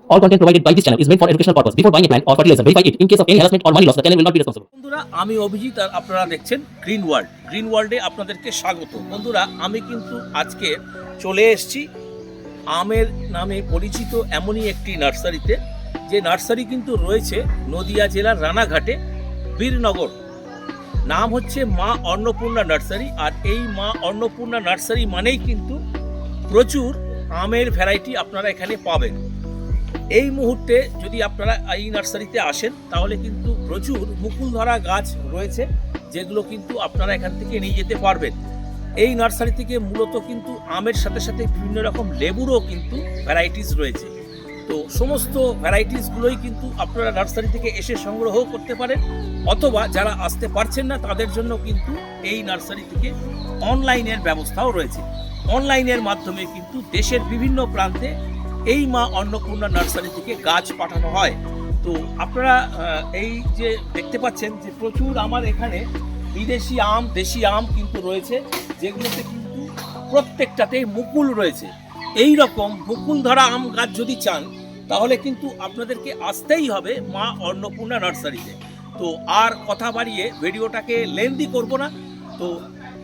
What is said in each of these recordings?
All content provided by this channel is meant for educational purpose. Before buying a plant or fertilizer, verify it. In case of any harassment or money loss, the channel will not be responsible. বন্ধুরা আমি অভিজিৎ আর আপনারা দেখছেন green ওয়ার্ল্ডে আপনাদেরকে স্বাগত। বন্ধুরা আমি কিন্তু আজকে চলে এসেছি আমের নামে পরিচিত এমনই একটি নার্সারিতে, যে নার্সারি কিন্তু রয়েছে নদিয়া জেলার রানাঘাটে বীরনগর। নাম হচ্ছে মা অন্নপূর্ণা নার্সারি। আর এই মা অন্নপূর্ণা নার্সারি মানেই কিন্তু প্রচুর আমের ভ্যারাইটি আপনারা এখানে পাবেন। এই মুহূর্তে যদি আপনারা এই নার্সারিতে আসেন তাহলে কিন্তু প্রচুর মুকুল ধরা গাছ রয়েছে, যেগুলো কিন্তু আপনারা এখান থেকে নিয়ে যেতে পারবেন। এই নার্সারি থেকে মূলত কিন্তু আমের সাথে সাথে বিভিন্ন রকম লেবুরও কিন্তু ভ্যারাইটিস রয়েছে। তো সমস্ত ভ্যারাইটিসগুলোই কিন্তু আপনারা নার্সারি থেকে এসে সংগ্রহ করতে পারেন, অথবা যারা আসতে পারছেন না তাদের জন্য কিন্তু এই নার্সারি থেকে অনলাইনের ব্যবস্থাও রয়েছে। অনলাইনের মাধ্যমে কিন্তু দেশের বিভিন্ন প্রান্তে এই মা অন্নপূর্ণা নার্সারি থেকে গাছ পাঠানো হয়। তো আপনারা এই যে দেখতে পাচ্ছেন যে প্রচুর আমার এখানে বিদেশি আম দেশি আম কিন্তু রয়েছে, যেগুলোতে কিন্তু প্রত্যেকটাতেই মুকুল রয়েছে। এই রকম মুকুল ধরা আম গাছ যদি চান তাহলে কিন্তু আপনাদেরকে আসতেই হবে মা অন্নপূর্ণা নার্সারিতে। তো আর কথা বাড়িয়ে ভিডিওটাকে লেন্দি করব না, তো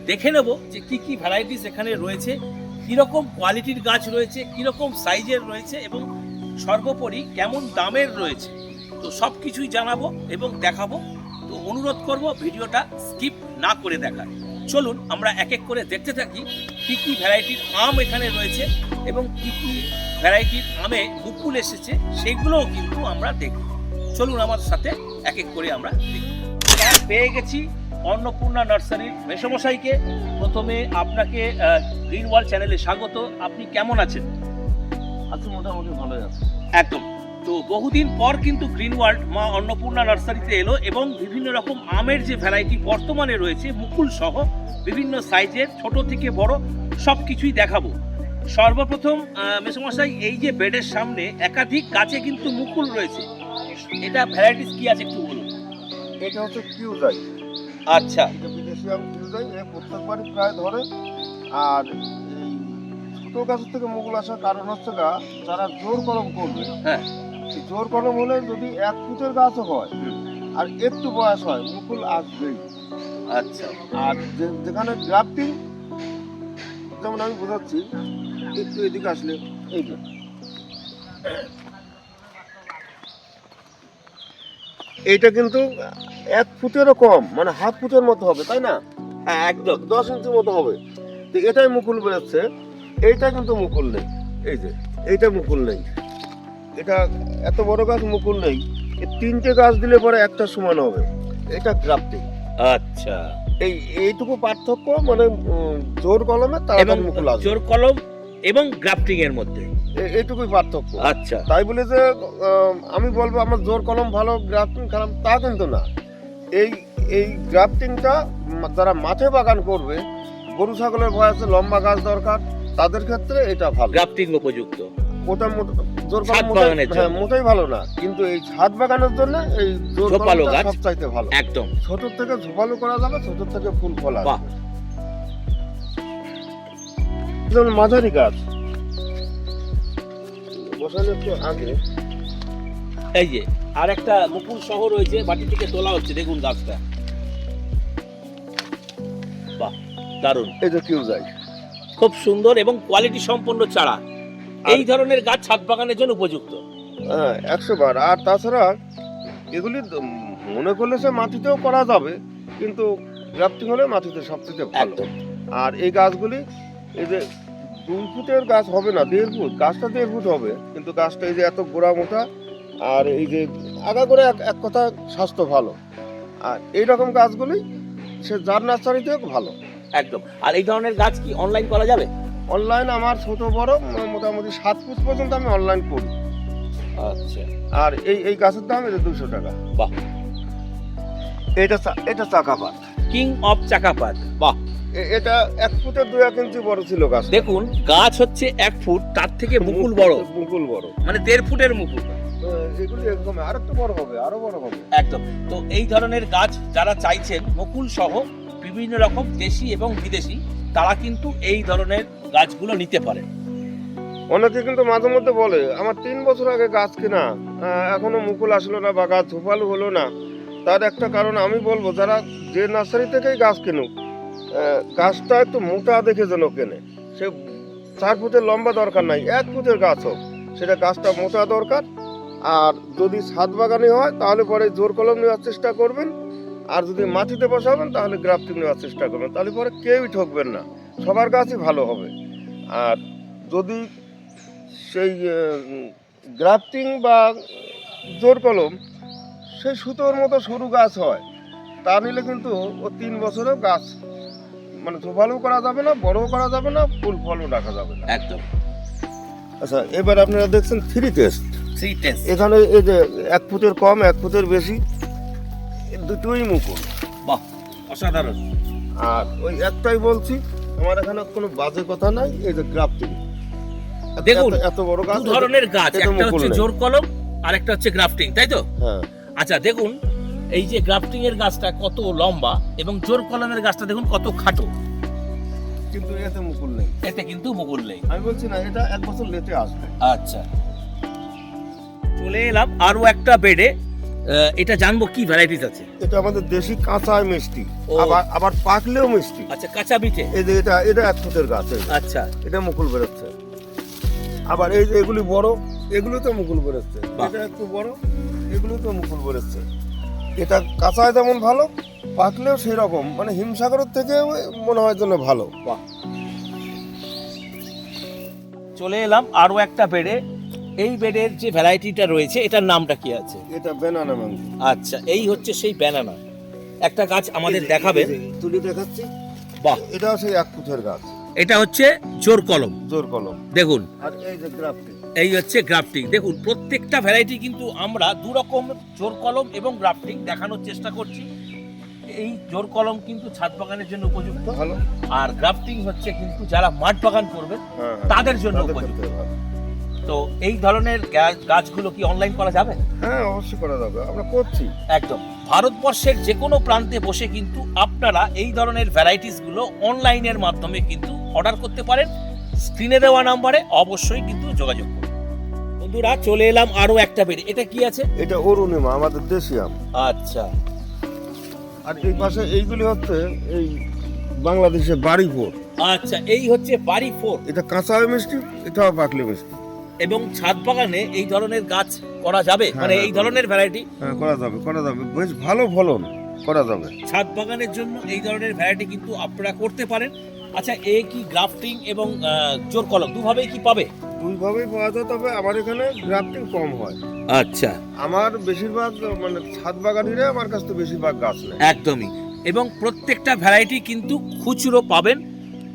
দেখে নেব যে কি কি ভ্যারাইটিস এখানে রয়েছে, কীরকম কোয়ালিটির গাছ রয়েছে, কীরকম সাইজের রয়েছে এবং সর্বোপরি কেমন দামের রয়েছে। তো সব কিছুই জানাবো এবং দেখাবো। তো অনুরোধ করব ভিডিওটা স্কিপ না করে দেখার। চলুন আমরা এক এক করে দেখতে থাকি কী কী ভ্যারাইটির আম এখানে রয়েছে এবং কী কী ভ্যারাইটির আমে মুকুল এসেছে সেগুলোও কিন্তু আমরা দেখি। চলুন আমার সাথে এক এক করে আমরা দেখি। পেয়ে গেছি অন্নপূর্ণা নার্সারির মেসমশাইকে। প্রথমে আপনাকে গ্রিন ওয়ার্ল্ড চ্যানেলে স্বাগত। আপনি কেমন আছেন? আচ্ছা, মোটামুটি ভালোই আছে। একদম। তো বহুদিন পর কিন্তু গ্রিন ওয়ার্ল্ড মা অন্নপূর্ণা নার্সারিতে এলো এবং বিভিন্ন রকম আমের যে ভ্যারাইটি বর্তমানে রয়েছে মুকুল সহ বিভিন্ন সাইজের ছোট থেকে বড় সব কিছুই দেখাবো। সর্বপ্রথম মেসমশাই, এই যে বেডের সামনে একাধিক গাছে কিন্তু মুকুল রয়েছে, এটা ভ্যারাইটিস কি আছে একটু বলুন। এটা হচ্ছে কিউজাই। আচ্ছা, এটা বিদেশি আম কিউজাই। এ প্রত্যেকবারই প্রায় ধরে। আর এই ছোট গাছের থেকে মুকুল আসার কারণ হচ্ছে যারা জোর কলম করবে, হ্যাঁ, জোর কলম হলে যদি 1 ফুটের গাছও হয় আর একটু বয়স হয় মুকুল আসবেই। আচ্ছা। আর যেখানে গ্রাফটিং, যেমন আমি বোঝাচ্ছি, একটু এদিকে আসলে এই যে এইটা কিন্তু 1 ফুটেরও কম, মানে হাফ ফুটের মতো হবে, তাই না? হ্যাঁ, একদম 10 ইঞ্চির মতো হবে। তো এটাই মুকুল বেরোচ্ছে, এইটা কিন্তু মুকুল নেই। এই যে এইটা মুকুল নেই, এটা এত বড় গাছ মুকুল নেই। এই 3টে গাছ দিলে পরে একটা সমান হবে। এটা গ্রাফটিং। আচ্ছা, এইটুকু পার্থক্য, মানে জোর কলমে তার মুকুল আসবে, জোর কলম এবং গ্রাফটিং এর মধ্যে এইটুকুই পার্থক্য। আচ্ছা, তাই বলে যে আমি বলবো আমার জোর কলম ভালো গ্রাফটিং খারাপ, তা কিন্তু না। এই গ্রাফটিংটা যারা মাঠে বাগান করবে, গরু ছাগলের বয়সে লম্বা গাছ দরকার, তাদের ক্ষেত্রে এটা ভালো, গ্রাফটিং উপযুক্ত। ওটা জোর কলম মোটেই ভালো না, কিন্তু এই ছাদ বাগানের জন্য এই জোর কলমটা সবচাইতে ভালো। একদম ছোট থেকে ঝোপালো করা যাবে, ছোট থেকে ফুল ফল আসবে। যেমন মাঝারি গাছ বসানো একটু আগে, এই যে আর একটা মুকুল সহ রয়েছে, বাটি থেকে তোলা হচ্ছে, দেখুন গাছটা, বাহ দারুণ। এই যে কিউজাই, খুব সুন্দর এবং কোয়ালিটি সম্পন্ন চারা। এই ধরনের গাছ ছাদ বাগানের জন্য উপযুক্ত। হ্যাঁ, 100 বার। আর তাছাড়া এগুলি মনে করলে সে মাটিতেও করা যাবে, কিন্তু গ্রাফটিং হলে মাটিতে সবচেয়ে ভালো। আর এই গাছগুলি, এই যে 2 ফুটের গাছ হবে না, 1.5 ফুট, গাছটা 1.5 ফুট হবে, কিন্তু গাছটা এই যে এত গোড়া মোটা, আর এই যে আগা করে এক কথা স্বাস্থ্য ভালো। আর এই রকম গাছগুলি সে যার নার্সারিতেও ভালো। একদম। আর এই ধরনের গাছ কি অনলাইন করা যাবে? অনলাইন আমার ছোট বড় মোটামুটি 7 ফুট পর্যন্ত আমি অনলাইন করি। আচ্ছা। আর এই গাছের দাম এটা 200 টাকা। বাহ। এটা চাকাপাত, কিং অফ চাকাপাত। বাহ। এটা 1 ফুটের 2-1 ইঞ্চি বড় ছিল গাছ। দেখুন গাছ হচ্ছে 1 ফুট, তার থেকে মুকুল বড়, মানে 1.5 ফুটের মুকুল। এগুলি একদম আরেকটু বড় হবে, আরো বড় হবে। একদম। তো এই ধরনের গাছ যারা চাইছেন মুকুল সহ বিভিন্ন রকম দেশি এবং বিদেশি, তারা কিন্তু এই ধরনের গাছগুলো নিতে পারেন। অনেকে কিন্তু মাঝে মধ্যে বলে আমার 3 বছর আগে গাছ কেনা, এখনো মুকুল আসলো না বা গাছ ঝোপালো হলো না। তার একটা কারণ আমি বলবো, যারা যে নার্সারি থেকেই গাছ কিনুক, গাছটা একটু মোটা দেখে যেন কেনে। সে 4 ফুটের লম্বা দরকার নাই, 1 ফুটের গাছ হোক, সেটা গাছটা মোটা দরকার। আর যদি ছাদ বাগানে হয় তাহলে পরে জোর কলম নেওয়ার চেষ্টা করবেন, আর যদি মাটিতে বসাবেন তাহলে গ্রাফটিং নেওয়ার চেষ্টা করবেন, তাহলে পরে কেউই ঠকবেন না, সবার গাছই ভালো হবে। আর যদি সেই গ্রাফটিং বা জোর কলম সেই সুতোর মতো সরু গাছ হয়, তা নিলে কিন্তু ও 3 বছরেও গাছ মানে ঝোপালো করা যাবে না, বড়ও করা যাবে না, ফুল ফলও রাখা যাবে না। একদম। আচ্ছা, এবার আপনারা দেখছেন 3 টেস্ট। 3 টেস্ট। এখানে এই যে 1 ফুটের কম, 1 ফুটের বেশি, দুটোই মুকুল। বাহ, অসাধারণ। আর ওই একটাই বলছি, আমার এখানে কোনো বাজে কথা নাই, এই যে গ্রাফটিং। দেখুন, এত বড় গাছ, দু ধরনের গাছ, এটা একটা মুকুল হচ্ছে নেই। জোর কলম আর একটা হচ্ছে গ্রাফটিং, তাই তো? হ্যাঁ, আচ্ছা, দেখুন এই যে গ্রাফটিং এর গাছটা কত লম্বা এবং জোর কলমের গাছটা দেখুন কত খাটো, কিন্তু এতে মুকুল নেই। এতে কিন্তু মুকুল নেই। আমি বলছি না, এটা 1 বছর লেটে আসবে। আচ্ছা, চলে এলাম আরো একটা বেডে। এটা জানবো কি ভ্যারাইটিস আছে। এটা আমাদের দেশি কাঁচা মিষ্টি, ও। আবার পাকলেও মিষ্টি। আচ্ছা, কাঁচা বিটে। এই যে এটা 1 ফুটের গাছ, এই যে, আচ্ছা, এটা মুকুল বেরোচ্ছে। আবার এই যে এগুলি বড়, এগুলোতে মুকুল বেরোচ্ছে। বাহ। এটা একটু বড়, এগুলোতে মুকুল বেরোচ্ছে। এটা কাঁচায় যেমন ভালো, পাকলেও সেই রকম, মানে হিমসাগরের থেকে মনে হয় যেন ভালো। বাহ। চলে এলাম আরো একটা বেডে। এই বেডের যে ভ্যারাইটিটা রয়েছে এটার নামটা কি আছে? এটা ব্যানানা ম্যাঙ্গো। আচ্ছা, এই হচ্ছে সেই ব্যানানা। একটা গাছ আমাদের দেখাবেন? তুলি দেখাচ্ছি। বাহ, এটাও সেই 1 ফুটের গাছ, এটা হচ্ছে জোর কলম। জোর কলম। দেখুন, আর এই যে গ্রাফটিং। এই হচ্ছে গ্রাফটিং। দেখুন, প্রত্যেকটা ভ্যারাইটি কিন্তু আমরা দু রকম জোর কলম এবং গ্রাফটিং দেখানোর চেষ্টা করছি। এই জোর কলম কিন্তু ছাদ বাগানের জন্য উপযুক্ত, ভালো। আর গ্রাফটিং হচ্ছে কিন্তু যারা মাঠ বাগান করবেন হ্যাঁ, তাদের জন্য তাদের উপযুক্ত। ক্ষেত্রে ভালো। তো এই ধরনের গাছগুলো কি অনলাইন করা যাবে? হ্যাঁ, অবশ্যই করা যাবে, আমরা করছি। একদম। ভারতবর্ষের যে কোনো প্রান্তে বসে কিন্তু আপনারা এই ধরনের ভ্যারাইটিস গুলো অনলাইনের মাধ্যমে কিন্তু অর্ডার করতে পারেন। স্ক্রিনে দেওয়া নাম্বারে অবশ্যই কিন্তু যোগাযোগ করুন। বন্ধুরা, চলে এলাম আরো একটা বেডে। এটা কি আছে? এটা অরুণিমা, আমাদের দেশি আম। আচ্ছা, আর এই পাশে এইগুলি হচ্ছে এই বাংলাদেশের বাড়িপুর। আচ্ছা, এই হচ্ছে বাড়ি 4। এটা কাঁচা মিষ্টি, এটাও পাকলে মিষ্টি। এবং ছাদ বাগানে এই ধরনের গাছ করা যাবে, মানে এই ধরনের ভ্যারাইটি হ্যাঁ, করা যাবে, করা যাবে, বেশ ভালো ফলন করা যাবে। ছাদ বাগানের জন্য এই ধরনের ভ্যারাইটি কিন্তু আপনারা করতে পারেন। আচ্ছা, এ কি গ্রাফটিং এবং জোর কলম দুভাবেই কি পাবে? দুইভাবেই পাওয়া যায়, তবে আমার এখানে গ্রাফটিং কম হয়। আচ্ছা, আমার বেশিরভাগ মানে ছাদ বাগানিরা আমার কাছ থেকে বেশিরভাগ গাছ নেয়। একদমই। এবং প্রত্যেকটা ভ্যারাইটি কিন্তু খুচরো পাবেন,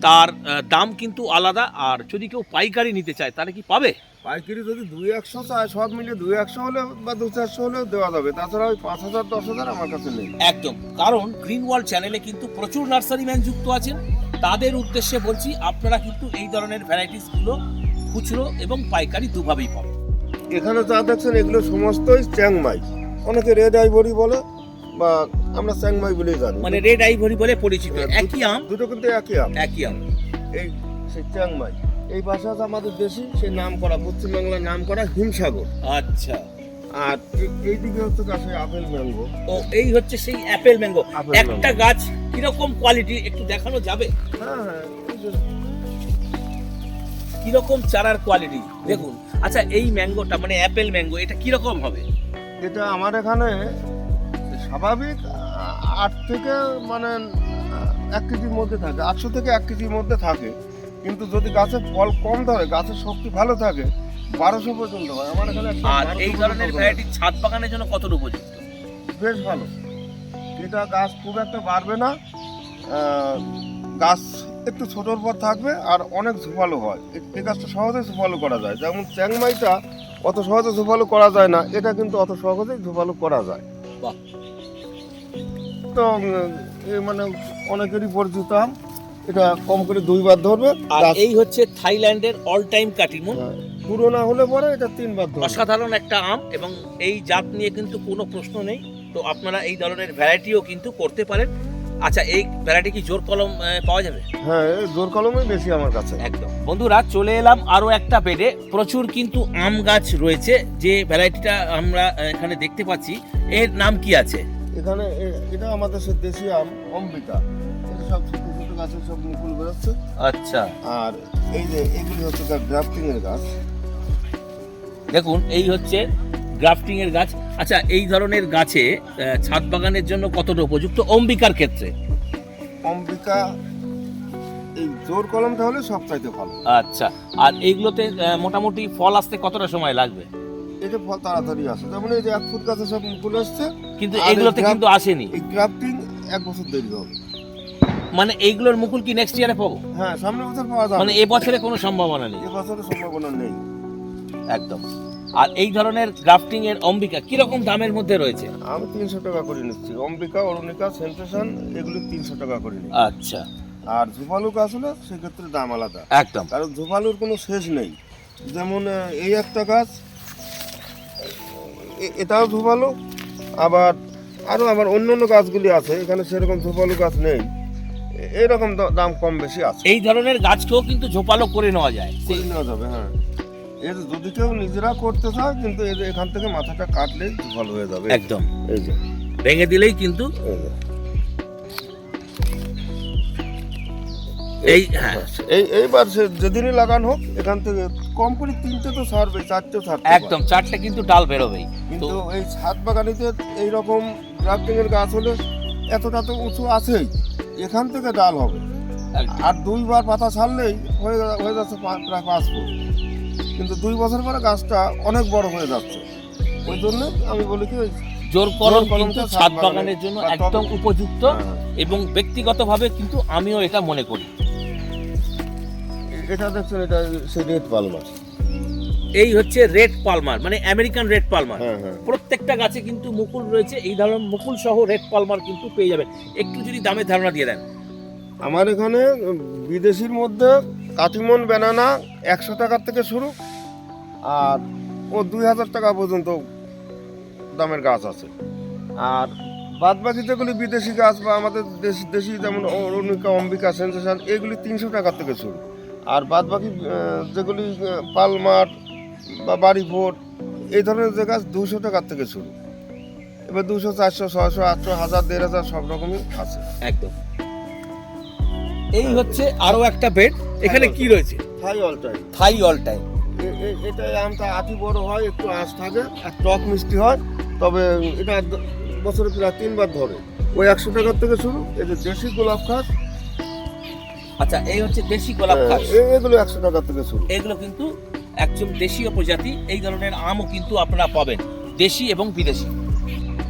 তার দাম কিন্তু আলাদা। আর যদি কেউ পাইকারি নিতে চায় তাহলে কি পাবে? পাইকারি যদি 2-100 চায়, সব মিলিয়ে 2-100 হলে বা 2-400 হলেও দেওয়া যাবে, তাছাড়া ওই 5,000-10,000 আমার কাছে নেই। একদম। কারণ গ্রিন ওয়ার্ল্ড চ্যানেলে কিন্তু প্রচুর নার্সারি ম্যান যুক্ত আছেন, তাদের উদ্দেশ্যে বলছি আপনারা কিন্তু এই ধরনের ভ্যারাইটিস গুলো খুচরো এবং পাইকারি দুভাবেই পাবেন। এখানে যা দেখছেন এগুলো সমস্তই চ্যাংমাই, অনেকে রেড আইভরি বলে, বা আমরা চ্যাংমাই বলেই জানি। মানে রেড আইভরি বলে পরিচিত, একই আম। দুটো কিন্তু একই আম। একই আম। এই সেই চ্যাংমাই, এই ভাষা আমাদের দেশি, সেই নাম করা, পশ্চিমবাংলার নাম করা হিমসাগর। আচ্ছা, আর এইদিকে হচ্ছে গাছে আপেল ম্যাঙ্গো। ও, এই হচ্ছে সেই অ্যাপেল ম্যাঙ্গো। আপেল একটা গাছ কিরকম কোয়ালিটি একটু দেখানো যাবে? হ্যাঁ, হ্যাঁ, এই যে কিরকম চারার কোয়ালিটি দেখুন। আচ্ছা, এই ম্যাঙ্গোটা মানে অ্যাপেল ম্যাঙ্গো, এটা কিরকম হবে? এটা আমার এখানে স্বাভাবিক 8 থেকে মানে 1 কেজির মধ্যে থাকে, 800 থেকে 1 কেজির মধ্যে থাকে। কিন্তু যদি গাছে ফল কম ধরে, গাছের শক্তি ভালো থাকে, 1200 পর্যন্ত হয় আমার এখানে। আর এই ধরনের ভ্যারাইটি ছাদ বাগানের জন্য কতটা উপযুক্ত? বেশ ভালো। এটা গাছ খুব একটা বাড়বে না, গাছ একটু ছোটোর পর থাকবে, আর অনেক ঝোপালো হয়। এই গাছটা সহজেই ঝোপালো করা যায়, যেমন চ্যাংমাইটা অত সহজে ঝোপালো করা যায় না, এটা কিন্তু অত সহজেই ঝোপালো করা যায়। বাহ। তো মানে অনেকেরই পরিচিত আম। এটা কম করে 2 বার ধরবে। আর এই হচ্ছে থাইল্যান্ডের অল টাইম কাটিমন। পুরো না হলে পরে এটা 3 বার ধরবে। অসাধারণ একটা আম, এবং এই জাত নিয়ে কিন্তু কোনো প্রশ্ন নেই। তো আপনারা এই ধরনের ভ্যারাইটিও কিন্তু করতে পারেন। আচ্ছা, এই ভ্যারাইটি কি জোর কলম পাওয়া যাবে? হ্যাঁ, এই জোর কলমই বেশি আমার কাছে। একদম। বন্ধুরা চলে এলাম আরো একটা বেডে, প্রচুর কিন্তু আম গাছ রয়েছে। যে ভ্যারাইটিটা আমরা এখানে দেখতে পাচ্ছি এর নাম কি আছে? এখানে এটা আমাদের সে দেশি আম অম্বিকা, এটা সব ছোট ছোট গাছের সব মুকুল বেরোচ্ছে। আচ্ছা, আর এই যে এগুলি হচ্ছে তার গ্রাফটিং এর গাছ। দেখুন এই হচ্ছে গ্রাফটিং এর গাছ। আচ্ছা, এই ধরনের গাছে ছাদ বাগানের জন্য কতটা উপযুক্ত অম্বিকার ক্ষেত্রে? অম্বিকা এই জোর কলমটা হলে সব চাইতে ভালো। আচ্ছা, আর এইগুলোতে মোটামুটি ফল আসতে কতটা সময় লাগবে? এটা ফল তাড়াতাড়ি আসে, যেমন এই যে 1 ফুট গাছে সব মুকুল আসছে, কিন্তু আর এগুলোতে এই কিন্তু আসেনি। এই গ্রাফটিং 1 বছর দেরি হবে। মানে এইগুলোর মুকুল কি নেক্সট ইয়ারে পাবো? হ্যাঁ, সামনের বছর পাওয়া যাবে। মানে এবছরে কোনো সম্ভাবনা নেই? এবছরের সম্ভাবনা নেই একদম। আর এই ধরনের গ্রাফটিং এর অম্বিকা কিরকম দামের মধ্যে রয়েছে? আমি 300 টাকা করে নিচ্ছি। অম্বিকা, অরুণিকা, সেন্সেশন এগুলি 300 টাকা করে নিচ্ছি। আচ্ছা, আর ঝোপালু গাছ হলে সেক্ষেত্রে দাম আলাদা, একদম। কারণ ঝোপালুর কোনো শেষ নেই। যেমন এই একটা গাছ, এটাও ঝোপালু, আবার আরও আমার অন্য অন্য গাছগুলি আছে, এখানে সেরকম ঝোপালু গাছ নেই, এরকম দাম কম বেশি আছে। এই ধরনের গাছকেও কিন্তু ঝোপালো করে নেওয়া যায়। করে নেওয়া যাবে, হ্যাঁ। এর যদি কেউ নিজেরা করতে চায়, কিন্তু এর এখান থেকে মাথাটা কাটলেই ভালো হয়ে যাবে। একদম, এই যে ভেঙে দিলেই কিন্তু এই যে। এই হ্যাঁ, এইবার সে যেদিনই লাগানো হোক, এখান থেকে কম করে 3টে তো ছাড়বে, 4টেও ছাড়বে। একদম 4টে কিন্তু ডাল বেরোবেই। কিন্তু এই ছাদ বাগানিতে এইরকম গ্রাফটিং এর গাছ হলে এতটা তো উঁচু আছেই, এখান থেকে ডাল হবে। আর 2বার পাতা ছাড়লেই হয়ে যাচ্ছে প্রায় 5 ফুট, কিন্তু 2 বছর পরে গাছটা অনেক বড় হয়ে যাচ্ছে। ওই জন্য আমি বলি কি, জোর কলম কিন্তু ছাদ বাগানের জন্য একদম উপযুক্ত, এবং ব্যক্তিগতভাবে কিন্তু আমিও এটা মনে করি। এটা দেখছেন, এটা সেই রেড পালমার। এই হচ্ছে রেড পালমার, মানে আমেরিকান রেড পালমার। হ্যাঁ হ্যাঁ, প্রত্যেকটা গাছে কিন্তু মুকুল রয়েছে, এই ধরনের মুকুল সহ রেড পালমার কিন্তু পেয়ে যাবেন। একটু যদি দামের ধারণা দিয়ে দেন। আমার এখানে বিদেশির মধ্যে কাটিমন ব্যানানা 100 টাকার থেকে শুরু, আর ও 2000 টাকা পর্যন্ত দামের গাছ আছে। আর বাদ বাকি যেগুলি বিদেশি গাছ বা আমাদের দেশি যেমন অরুণিকা, অম্বিকা, সেন্সেশন, এগুলি 300 টাকার থেকে শুরু। আর বাদ বাকি যেগুলি পালমার বা বাড়ি ভোট, এই ধরনের যে গাছ 200 টাকার থেকে শুরু। এবার 200, 400, 600, 800, 1000, 1500 সব রকমই আছে। একদম। এই হচ্ছে আরো একটা বেড। এখানে কি রয়েছে? থাই অল টাইম। থাই অল টাইম। এটা আমটা আটি বড় হয়, একটু আঁশ থাকে, আর টক মিষ্টি হয়, তবে এটা বছরে প্রায় 3বার ধরে। ওই 100 টাকার থেকে শুরু। এই যে দেশি গোলাপ খাস, আচ্ছা, এই হচ্ছে দেশি গোলাপ খাস, এগুলো 100 টাকার থেকে শুরু। এগুলো কিন্তু একদম দেশীয় প্রজাতি। এই ধরনের আমও কিন্তু আপনারা পাবেন, দেশি এবং বিদেশি।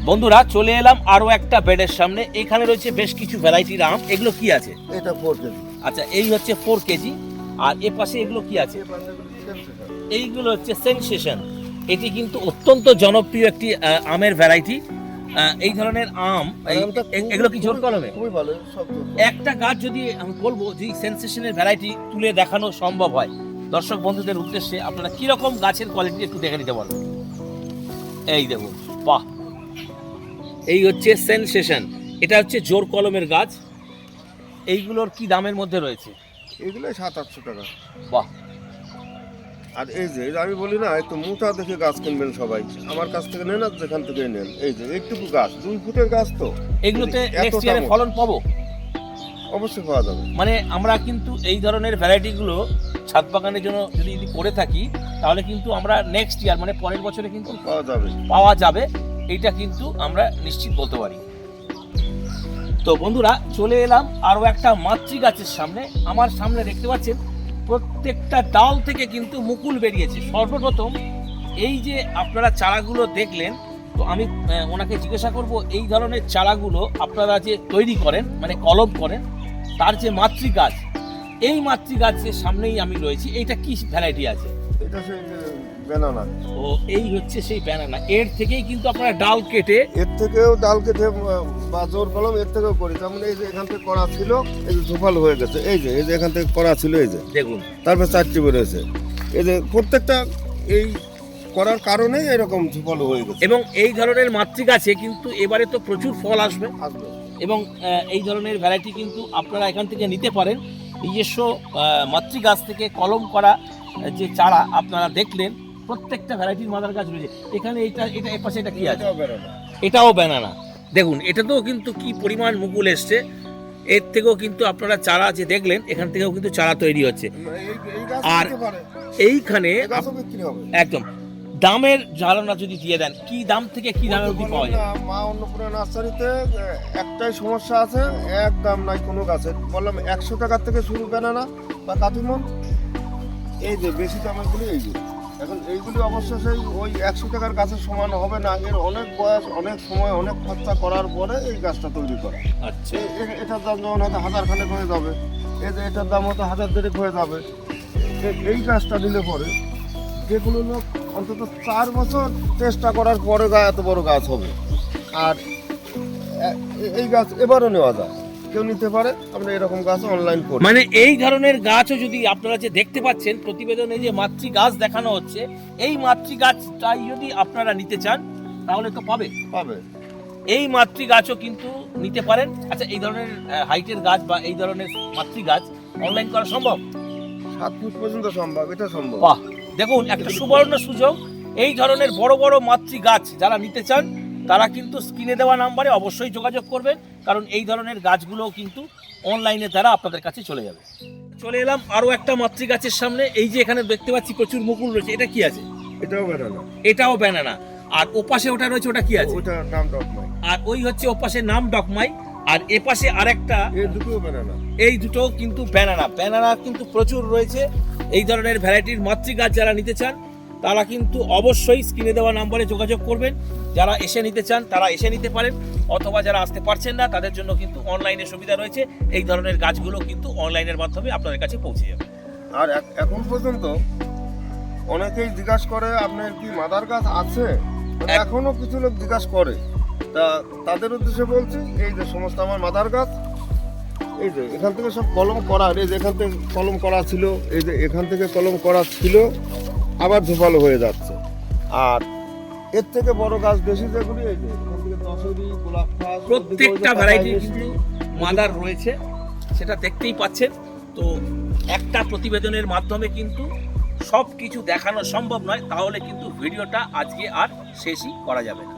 বন্ধুরা চলে এলাম আরো একটা বেডের সামনে। এখানে রয়েছে বেশ কিছু ভ্যারাইটির আম। এগুলো কি আছে? এটা 4 কেজি। আচ্ছা, এই হচ্ছে 4 কেজি। আর এ পাশে এগুলো কি আছে? এইগুলো হচ্ছে সেনসেশন। এটি কিন্তু অত্যন্ত জনপ্রিয় একটি আমের ভ্যারাইটি। এই ধরনের আম, এগুলো কি জোর কলমে? খুবই ভালো, সব একটা গাছ যদি আমি বলবো যে সেনসেশনের ভ্যারাইটি তুলে দেখানো সম্ভব হয় দর্শক বন্ধুদের উদ্দেশ্যে, আপনারা কিরকম গাছের কোয়ালিটি একটু দেখে নিতে পারবেন। এই দেখুন, বাহ, এই হচ্ছে সেনসেশন। এটা হচ্ছে জোর কলমের গাছ। এইগুলোর কি দামের মধ্যে রয়েছে? এগুলো 700-800 টাকা। বাহ। আর এই যে আমি বলি না, একটু মোটা দেখে গাছ কিনবেন সবাই, আমার কাছ থেকে নেন আর যেখান থেকে নেন। এই যে এইটুকু গাছ, 2 ফুটের গাছ, তো এগুলোতে এতটা নেক্সট ইয়ারে মোটা। ফলন পাবো? অবশ্যই পাওয়া যাবে। মানে আমরা কিন্তু এই ধরনের ভ্যারাইটিগুলো ছাদ বাগানের জন্য যদি করে থাকি, তাহলে কিন্তু আমরা নেক্সট ইয়ার মানে পরের বছরে কিন্তু পাওয়া যাবে, এইটা কিন্তু আমরা নিশ্চিত বলতে পারি। তো বন্ধুরা চলে এলাম আরো একটা মাতৃ গাছের সামনে। আমার সামনে দেখতে পাচ্ছেন প্রত্যেকটা ডাল থেকে কিন্তু মুকুল বেরিয়েছে। সর্বপ্রথম এই যে আপনারা চারাগুলো দেখলেন, তো আমি ওনাকে জিজ্ঞাসা করব, এই ধরনের চারাগুলো আপনারা যে তৈরি করেন মানে কলম করেন, তার যে মাতৃ গাছ, এই মাতৃ গাছের সামনেই আমি রয়েছি। এইটা কি ভ্যারাইটি আছে? এটা সেই ব্যানানা। ও, এই হচ্ছে সেই ব্যানানা। এর থেকেই কিন্তু আপনারা ডাল কেটে, এর থেকেও ডাল কেটে বা জোর কলম এর থেকেও করি। যেমন এই যে এখান থেকে করা ছিল, এই যে ঝোপালো হয়ে গেছে, এই যে এখান থেকে করা ছিল, এই যে দেখুন, তারপর 4টি বেরোয়েছে। এই যে প্রত্যেকটা এই করার কারণেই এরকম ঝোপালো হয়ে গেছে। এবং এই ধরনের মাতৃ গাছে কিন্তু এবারে তো প্রচুর ফল আসবে। এবং এই ধরনের ভ্যারাইটি কিন্তু আপনারা এখান থেকে নিতে পারেন। নিজস্ব মাতৃ গাছ থেকে কলম করা যে চারা আপনারা দেখলেন, প্রত্যেকটা ভ্যারাইটির মাদার গাছ রয়েছে এখানে। এটা এর পাশে এটা কি আছে? এটাও ব্যানানা। দেখুন এটাতেও কিন্তু কি পরিমাণ মুকুল এসছে। এর থেকেও কিন্তু আপনারা চারা যে দেখলেন, এখান থেকেও কিন্তু চারা তৈরি হচ্ছে। আর এইখানে একদম দামের ধারণা যদি দিয়ে দেন, কি দাম থেকে কি দামে অবধি পাওয়া যায়? মা অন্নপূর্ণা নার্সারিতে একটাই সমস্যা আছে, এক দাম নাই কোনো গাছের। বললাম 100 টাকা থেকে শুরু ব্যানানা বা কাটিমন। এই যে বেশি দামেরগুলি এইগুলি। এখন এইগুলি অবশ্য সেই ওই 100 টাকার গাছের সমান হবে না। এর অনেক বয়স, অনেক সময়, অনেক খরচা করার পরে এই গাছটা তৈরি করা। আচ্ছা, এটার দাম যেমন হয়তো 1000 খানেক হয়ে যাবে, এই যে এটার দাম হয়তো 1000 দেড়েক হয়ে যাবে। এই গাছটা নিলে পরে যে কোনো লোক অন্তত 4 বছর চেষ্টা করার পরে এত বড় গাছ হবে। আর এই গাছ এবারও নেওয়া যায়, কেউ নিতে পারে। আমরা এরকম গাছ অনলাইন করি। মানে এই ধরনের গাছও যদি আপনারা যে দেখতে পাচ্ছেন প্রতিবেদনে যে মাতৃ গাছ দেখানো হচ্ছে, এই মাতৃ গাছটাই যদি আপনারা নিতে চান তাহলে তো পাবে। এই মাতৃ গাছও কিন্তু নিতে পারেন। আচ্ছা, এই ধরনের হাইটের গাছ বা এই ধরনের মাতৃ গাছ অনলাইন করা সম্ভব? 7 ফুট পর্যন্ত সম্ভব, এটা সম্ভব। বাহ, দেখুন একটা সুবর্ণ সুযোগ। এই ধরনের বড় বড় মাতৃ গাছ যারা নিতে চান তারা কিন্তু স্ক্রিনে দেওয়া নাম্বারে অবশ্যই যোগাযোগ করবেন, কারণ এই ধরনের গাছগুলোও কিন্তু অনলাইনে দ্বারা আপনাদের কাছে চলে যাবে। চলে এলাম আরও একটা মাতৃ গাছের সামনে। এই যে এখানে দেখতে পাচ্ছি প্রচুর মুকুল রয়েছে, এটা কি আছে? এটাও ব্যানানা। এটাও ব্যানানা। আর ওপাশে ওটা রয়েছে, ওটা কি আছে? ওটা নাম ডকমাই। আর ওই হচ্ছে ওপাশে নাম ডকমাই। আর এপাশে আরেকটা, এই দুটো ব্যানানা। এই দুটো কিন্তু ব্যানানা। ব্যানানা কিন্তু প্রচুর রয়েছে। এই ধরনের ভ্যারাইটির মাতৃ গাছ যারা নিতে চান তারা কিন্তু অবশ্যই স্ক্রিনে দেওয়া নাম্বারে যোগাযোগ করবেন। যারা এসে নিতে চান তারা এসে নিতে পারেন, অথবা যারা আসতে পারছেন না তাদের জন্য কিন্তু অনলাইনে সুবিধা রয়েছে। এই ধরনের গাছগুলো কিন্তু অনলাইনের মাধ্যমে আপনাদের কাছে পৌঁছে যাবে। আর এখন পর্যন্ত অনেকেই জিজ্ঞাসা করে আপনার কি মাদার গাছ আছে, মানে এখনো কিছু লোক জিজ্ঞাসা করে। তা তাদের উদ্দেশ্যে বলছি, এই যে সমস্ত আমার মাদার গাছ, এই যে এখান থেকে সব কলম করা, এই যে এখান থেকে কলম করা ছিল, এই যে এখান থেকে কলম করা ছিল, আবার ঝোপালো হয়ে যাচ্ছে। আর এর থেকে বড় গাছ বেশি যেগুলি, এই যে এখান থেকে দশরি, গোলাপ গাছ, প্রত্যেকটা ভ্যারাইটি কিন্তু মাদার রয়েছে, সেটা দেখতেই পাচ্ছেন। তো একটা প্রতিবেদনের মাধ্যমে কিন্তু সব কিছু দেখানো সম্ভব নয়, তাহলে কিন্তু ভিডিওটা আজকে আর শেষই করা যাবে না।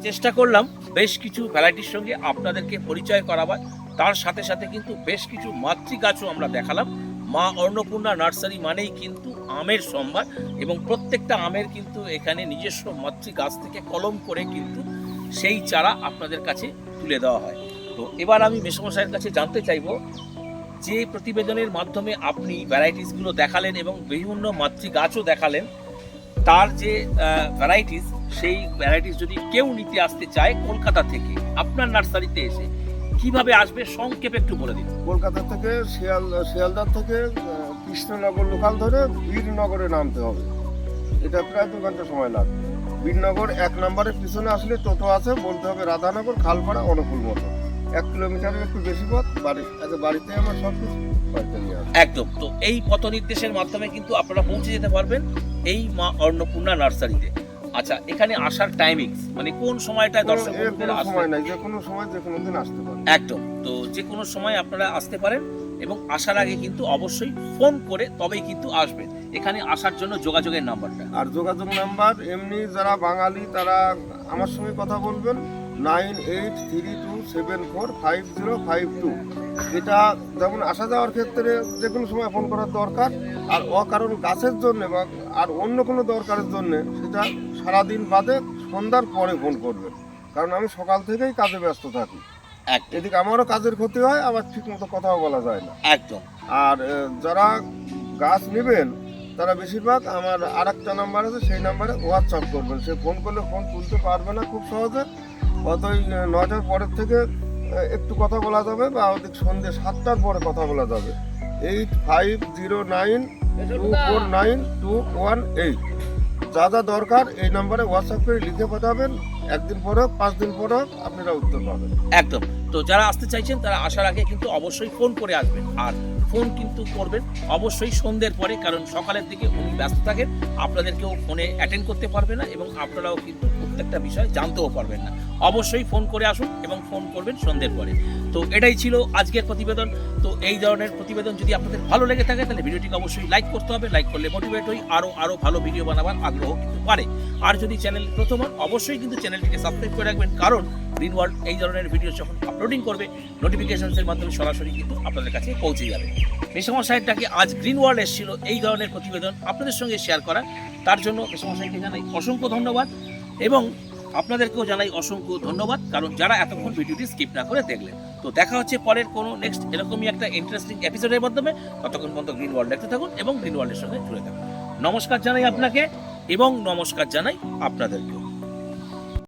চেষ্টা করলাম বেশ কিছু ভ্যারাইটির সঙ্গে আপনাদেরকে পরিচয় করাবার, তার সাথে সাথে কিন্তু বেশ কিছু মাতৃ গাছও আমরা দেখালাম। মা অন্নপূর্ণা নার্সারি মানেই কিন্তু আমের সম্ভার, এবং প্রত্যেকটা আমের কিন্তু এখানে নিজস্ব মাতৃ গাছ থেকে কলম করে কিন্তু সেই চারা আপনাদের কাছে তুলে দেওয়া হয়। তো এবার আমি মেসমশাইয়ের কাছে জানতে চাইব, যে প্রতিবেদনের মাধ্যমে আপনি ভ্যারাইটিসগুলো দেখালেন এবং বিভিন্ন মাতৃ গাছও দেখালেন, তার যে ভ্যারাইটিস, সেই ভ্যারাইটিস যদি কেউ নিতে আসতে চায় কলকাতা থেকে আপনার নার্সারিতে এসে, কিভাবে আসবে সংক্ষেপে একটু বলে দিন। কলকাতা থেকে শিয়ালদার থেকে কৃষ্ণনগর লোকাল ধরে বীরনগরে নামতে হবে। এটা প্রায় 2 ঘন্টা সময় লাগবে। বীরনগর 1 নম্বরের পিছনে আসলে টোটো আছে, বলতে হবে রাধানগর, খালপাড়া, অনুকূল মতো। 1 কিলোমিটারের একটু বেশি পথ। বাড়িতে আমার সব কিছু বাড়িতে নিয়ে আসবে। একদম। তো এই পথ নির্দেশের মাধ্যমে কিন্তু আপনারা পৌঁছে যেতে পারবেন এই মা অন্নপূর্ণা নার্সারিতে। আচ্ছা, এখানে আসার টাইমিংস মানে কোন সময়টায় দর্শক সময় নাই, যে কোনো সময় যে কোনো দিন আসতে পারেন। একদম। তো যে কোনো সময় আপনারা আসতে পারেন, এবং আসার আগে কিন্তু অবশ্যই ফোন করে তবেই কিন্তু আসবেন। এখানে আসার জন্য যোগাযোগের নাম্বারটা। আর যোগাযোগ নাম্বার এমনি যারা বাঙালি তারা আমার সঙ্গে কথা বলবেন, 9832745052। এটা যেমন আসা যাওয়ার ক্ষেত্রে যে কোনো সময় ফোন করার দরকার। আর অকারণ গাছের জন্য বা আর অন্য কোনো দরকারের জন্য সেটা সারাদিন বাদে সন্ধ্যার পরে ফোন করবেন, কারণ আমি সকাল থেকেই কাজে ব্যস্ত থাকি। এদিকে আমারও কাজের ক্ষতি হয়, আবার ঠিক মতো কথাও বলা যায় না। একদম। আর যারা গাছ নেবেন তারা বেশিরভাগ আমার আরেকটা নাম্বার আছে, সেই নাম্বারে হোয়াটসঅ্যাপ করবেন। সে ফোন করলে ফোন তুলতে পারবে না খুব সহজে, অতই 9টার পরের থেকে একটু কথা বলা যাবে, বা ওদিক সন্ধ্যে 7টার পরে কথা বলা যাবে। 8509249218। যা যা দরকার এই নাম্বারে হোয়াটসঅ্যাপ করে লিখে পাঠাবেন। 1 দিন পরে 5 দিন পরে আপনারা উত্তর পাবেন। একদম। তো যারা আসতে চাইছেন তারা আসার আগে কিন্তু অবশ্যই ফোন করে আসবেন। আর ফোন কিন্তু করবেন অবশ্যই সন্ধ্যের পরে, কারণ সকালের দিকে উনি ব্যস্ত থাকেন, আপনাদেরকেও ফোনে অ্যাটেন্ড করতে পারবে না এবং আপনারাও কিন্তু প্রত্যেকটা বিষয় জানতেও পারবেন না। অবশ্যই ফোন করে আসুন এবং ফোন করবেন সন্ধ্যের পরে। তো এটাই ছিল আজকের প্রতিবেদন। তো এই ধরনের প্রতিবেদন যদি আপনাদের ভালো লেগে থাকে তাহলে ভিডিওটিকে অবশ্যই লাইক করতে হবে। লাইক করলে মোটিভেট হই, আরও ভালো ভিডিও বানাবার আগ্রহ কিন্তু পারে। আর যদি চ্যানেল প্রথম হন অবশ্যই কিন্তু চ্যানেলটিকে সাবস্ক্রাইব করে রাখবেন, কারণ গ্রিন ওয়ার্ল্ড এই ধরনের ভিডিও যখন আপলোডিং করবে নোটিফিকেশনসের মাধ্যমে সরাসরি কিন্তু আপনাদের কাছে পৌঁছে যাবে। মেসমশাইটাকে আজ গ্রিন ওয়ার্ল্ড এসেছিল এই ধরনের প্রতিবেদন আপনাদের সঙ্গে শেয়ার করা, তার জন্য মেসমশাইকে জানাই অসংখ্য ধন্যবাদ এবং আপনাদেরকেও জানাই অসংখ্য ধন্যবাদ, কারণ যারা এতক্ষণ ভিডিওটি স্কিপ না করে দেখলেন। তো দেখা হচ্ছে পরের কোনো নেক্সট এরকমই একটা ইন্টারেস্টিং এপিসোডের মাধ্যমে। ততক্ষণ পর্যন্ত গ্রিন ওয়ার্ল্ড দেখতে থাকুন এবং গ্রিন ওয়ার্ল্ডের সঙ্গে জুড়ে থাকুন। নমস্কার জানাই আপনাকে এবং নমস্কার জানাই আপনাদেরকেও।